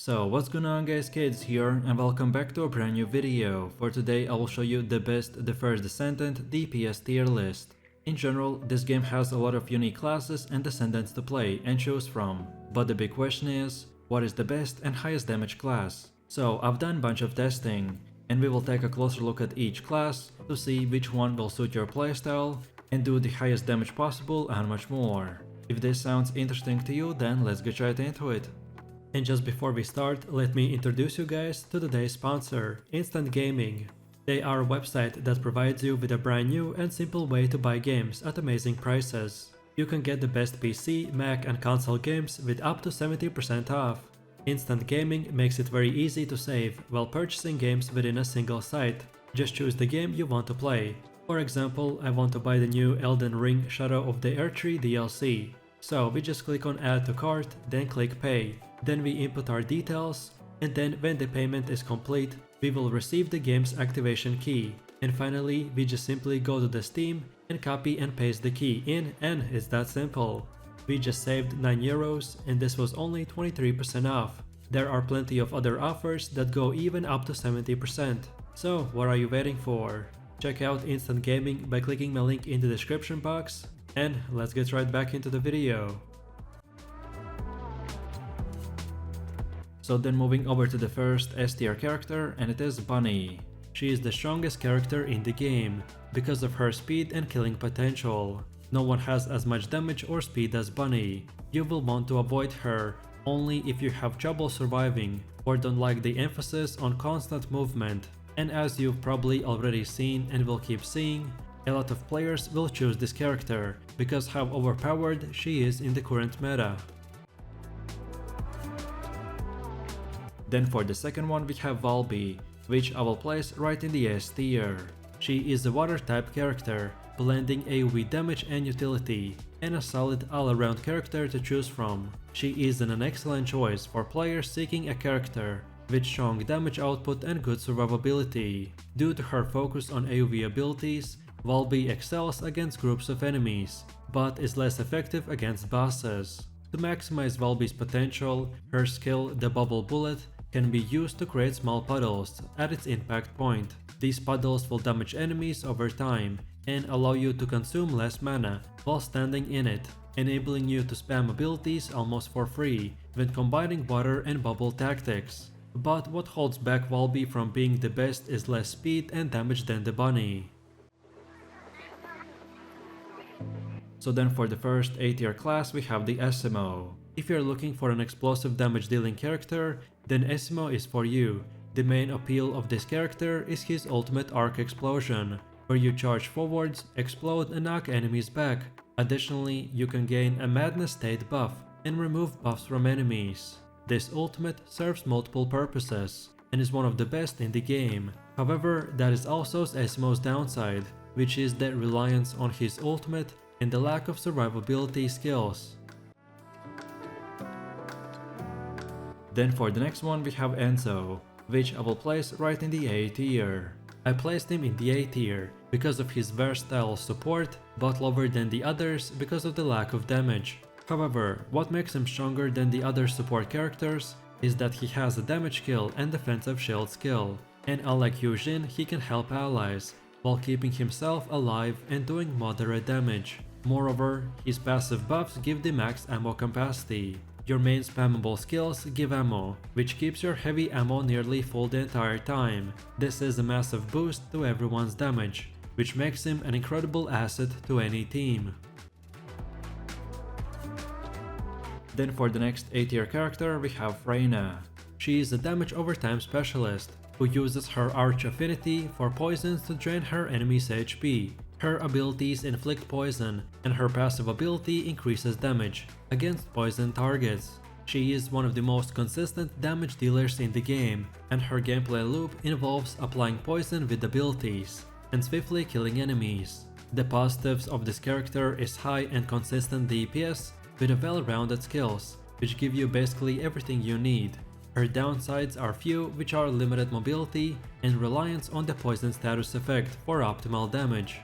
So what's going on guys, Kids here, and welcome back to a brand new video. For today I will show you the first Descendant DPS tier list. In general, this game has a lot of unique classes and descendants to play and choose from. But the big question is, what is the best and highest damage class? So I've done a bunch of testing, and we will take a closer look at each class to see which one will suit your playstyle and do the highest damage possible and much more. If this sounds interesting to you, then let's get right into it. And just before we start, let me introduce you guys to today's sponsor, Instant Gaming. They are a website that provides you with a brand new and simple way to buy games at amazing prices. You can get the best PC, Mac and console games with up to 70% off. Instant Gaming makes it very easy to save while purchasing games within a single site. Just choose the game you want to play. For example, I want to buy the new Elden Ring Shadow of the Erdtree DLC. So we just click on add to cart, then click pay. Then we input our details, and then when the payment is complete, we will receive the game's activation key. And finally, we just simply go to the Steam and copy and paste the key in, and it's that simple. We just saved 9 euros, and this was only 23% off. There are plenty of other offers that go even up to 70%. So what are you waiting for? Check out Instant Gaming by clicking my link in the description box, and let's get right back into the video. So then moving over to the first S tier character, and it is Bunny. She is the strongest character in the game because of her speed and killing potential. No one has as much damage or speed as Bunny. You will want to avoid her only if you have trouble surviving or don't like the emphasis on constant movement. And as you've probably already seen and will keep seeing, a lot of players will choose this character because how overpowered she is in the current meta. Then for the second one we have Valby, which I will place right in the S tier. She is a water type character, blending AoE damage and utility, and a solid all-around character to choose from. She is an excellent choice for players seeking a character with strong damage output and good survivability. Due to her focus on AoE abilities, Valby excels against groups of enemies, but is less effective against bosses. To maximize Valby's potential, her skill, the Bubble Bullet, can be used to create small puddles at its impact point. These puddles will damage enemies over time and allow you to consume less mana while standing in it, enabling you to spam abilities almost for free when combining water and bubble tactics. But what holds back Valby from being the best is less speed and damage than the Bunny. So then for the first A tier class we have the esiemo. If you're looking for an explosive damage dealing character, then esiemo is for you. The main appeal of this character is his ultimate arc explosion, where you charge forwards, explode and knock enemies back. Additionally, you can gain a madness state buff and remove buffs from enemies. This ultimate serves multiple purposes and is one of the best in the game. However, that is also esiemo's downside, which is the reliance on his ultimate and the lack of survivability skills. Then for the next one we have Enzo, which I will place right in the A tier. I placed him in the A tier because of his versatile support, but lower than the others because of the lack of damage. However, what makes him stronger than the other support characters is that he has a damage skill and defensive shield skill, and unlike Yujin, he can help allies while keeping himself alive and doing moderate damage. Moreover, his passive buffs give the max ammo capacity. Your main spammable skills give ammo, which keeps your heavy ammo nearly full the entire time. This is a massive boost to everyone's damage, which makes him an incredible asset to any team. Then for the next A tier character we have Freyna. She is a damage overtime specialist who uses her arch affinity for poisons to drain her enemy's HP. Her abilities inflict poison, and her passive ability increases damage against poison targets. She is one of the most consistent damage dealers in the game, and her gameplay loop involves applying poison with abilities and swiftly killing enemies. The positives of this character is high and consistent DPS with a well-rounded skills, which give you basically everything you need. Her downsides are few, which are limited mobility and reliance on the poison status effect for optimal damage.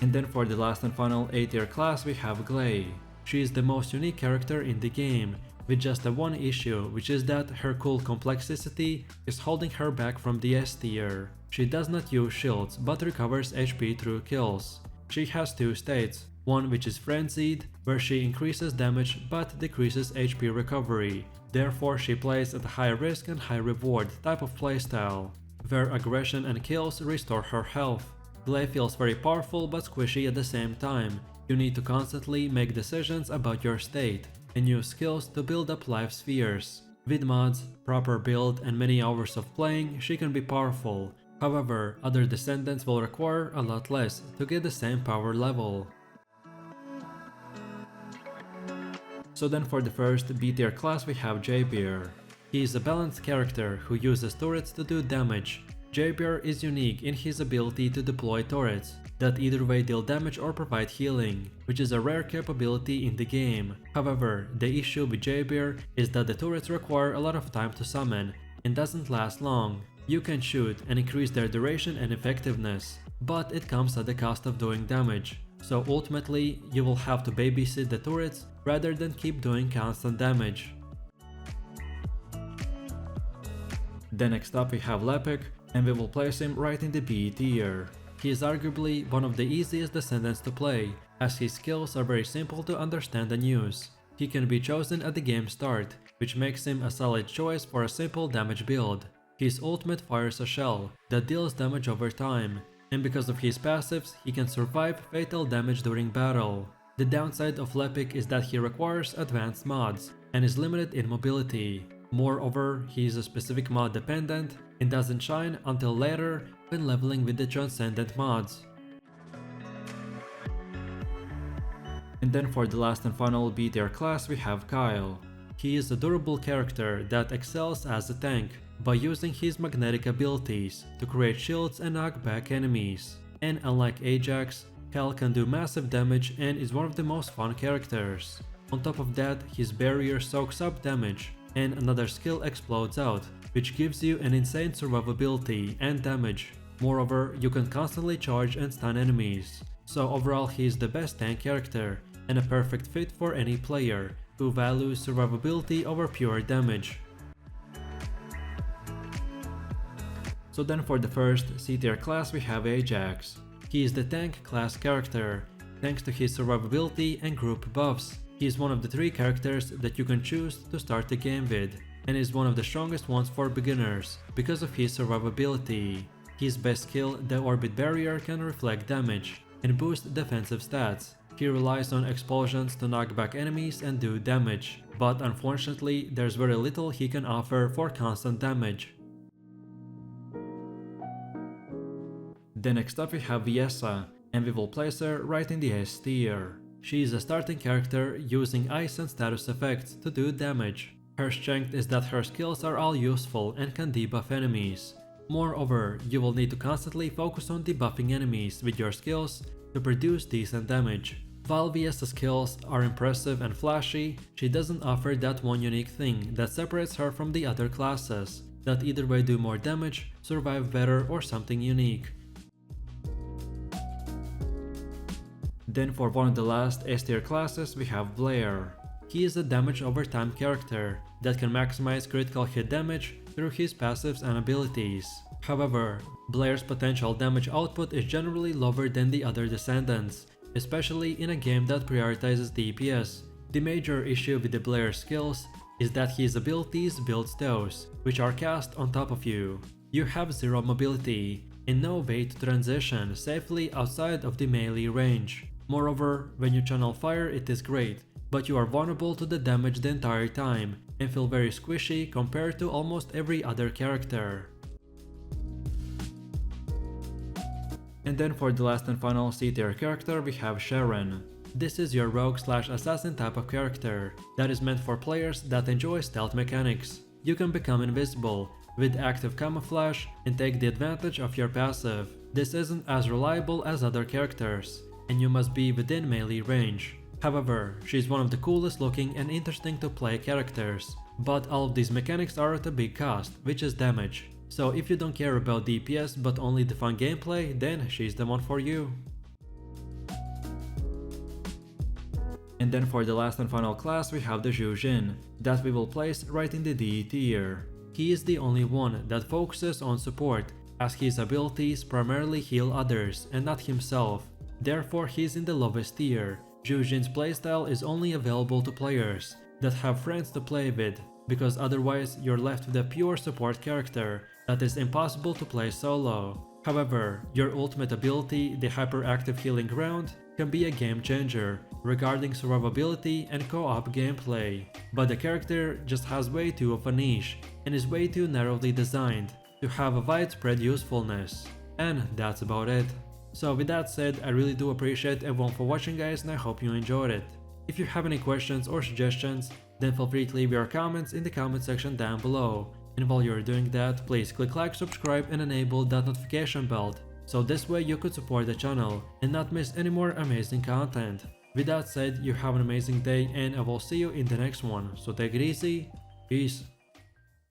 And then for the last and final A tier class we have Gley. She is the most unique character in the game, with just the one issue, which is that her cool complexity is holding her back from the S tier. She does not use shields but recovers HP through kills. She has two states, one which is frenzied, where she increases damage but decreases HP recovery. Therefore she plays at a high risk and high reward type of playstyle, where aggression and kills restore her health. Gley feels very powerful but squishy at the same time. You need to constantly make decisions about your state and use skills to build up life spheres. With mods, proper build and many hours of playing, she can be powerful. However, other descendants will require a lot less to get the same power level. So then for the first B tier class we have Jayber. He is a balanced character who uses turrets to do damage. Jayber is unique in his ability to deploy turrets that either way deal damage or provide healing, which is a rare capability in the game. However, the issue with Jayber is that the turrets require a lot of time to summon and doesn't last long. You can shoot and increase their duration and effectiveness, but it comes at the cost of doing damage. So ultimately, you will have to babysit the turrets rather than keep doing constant damage. Then next up we have Lepic, and we will place him right in the B tier. He is arguably one of the easiest descendants to play, as his skills are very simple to understand and use. He can be chosen at the game start, which makes him a solid choice for a simple damage build. His ultimate fires a shell that deals damage over time, and because of his passives, he can survive fatal damage during battle. The downside of Lepic is that he requires advanced mods and is limited in mobility. Moreover, he is a specific mod dependent and doesn't shine until later when leveling with the Transcendent mods. And then for the last and final B tier class we have Kyle. He is a durable character that excels as a tank by using his magnetic abilities to create shields and knock back enemies. And unlike Ajax, Kyle can do massive damage and is one of the most fun characters. On top of that, his barrier soaks up damage and another skill explodes out, which gives you an insane survivability and damage. Moreover, you can constantly charge and stun enemies. So overall he is the best tank character and a perfect fit for any player who values survivability over pure damage. So then for the first C tier class we have Ajax. He is the tank class character, thanks to his survivability and group buffs. He is one of the 3 characters that you can choose to start the game with, and is one of the strongest ones for beginners because of his survivability. His best skill, the orbit barrier, can reflect damage and boost defensive stats. He relies on explosions to knock back enemies and do damage, but unfortunately there's very little he can offer for constant damage. Then next up we have Viessa, and we will place her right in the S tier. She is a starting character using ice and status effects to do damage. Her strength is that her skills are all useful and can debuff enemies. Moreover, you will need to constantly focus on debuffing enemies with your skills to produce decent damage. While Viessa's skills are impressive and flashy, she doesn't offer that one unique thing that separates her from the other classes, that either way do more damage, survive better, or something unique. Then for one of the last S tier classes we have Blair. He is a damage over time character that can maximize critical hit damage through his passives and abilities. However, Blair's potential damage output is generally lower than the other descendants, especially in a game that prioritizes DPS. The major issue with the Blair skills is that his abilities build those, which are cast on top of you. You have zero mobility and no way to transition safely outside of the melee range. Moreover, when you channel fire it is great, but you are vulnerable to the damage the entire time and feel very squishy compared to almost every other character. And then for the last and final C tier character we have Sharen. This is your rogue/assassin type of character that is meant for players that enjoy stealth mechanics. You can become invisible with active camouflage and take the advantage of your passive. This isn't as reliable as other characters, and you must be within melee range. However, she's one of the coolest looking and interesting to play characters, but all of these mechanics are at a big cost, which is damage. So if you don't care about DPS but only the fun gameplay, then she's the one for you. And then for the last and final class we have the Yujin, that we will place right in the D tier. He is the only one that focuses on support, as his abilities primarily heal others and not himself. Therefore he is in the lowest tier. Yujin's playstyle is only available to players that have friends to play with, because otherwise you're left with a pure support character that is impossible to play solo. However, your ultimate ability, the hyperactive healing ground, can be a game changer regarding survivability and co-op gameplay, but the character just has way too of a niche and is way too narrowly designed to have a widespread usefulness. And that's about it. So with that said, I really do appreciate everyone for watching guys, and I hope you enjoyed it. If you have any questions or suggestions, then feel free to leave your comments in the comment section down below. And while you're doing that, please click like, subscribe and enable that notification bell, so this way you could support the channel and not miss any more amazing content. With that said, you have an amazing day and I will see you in the next one, so take it easy, peace.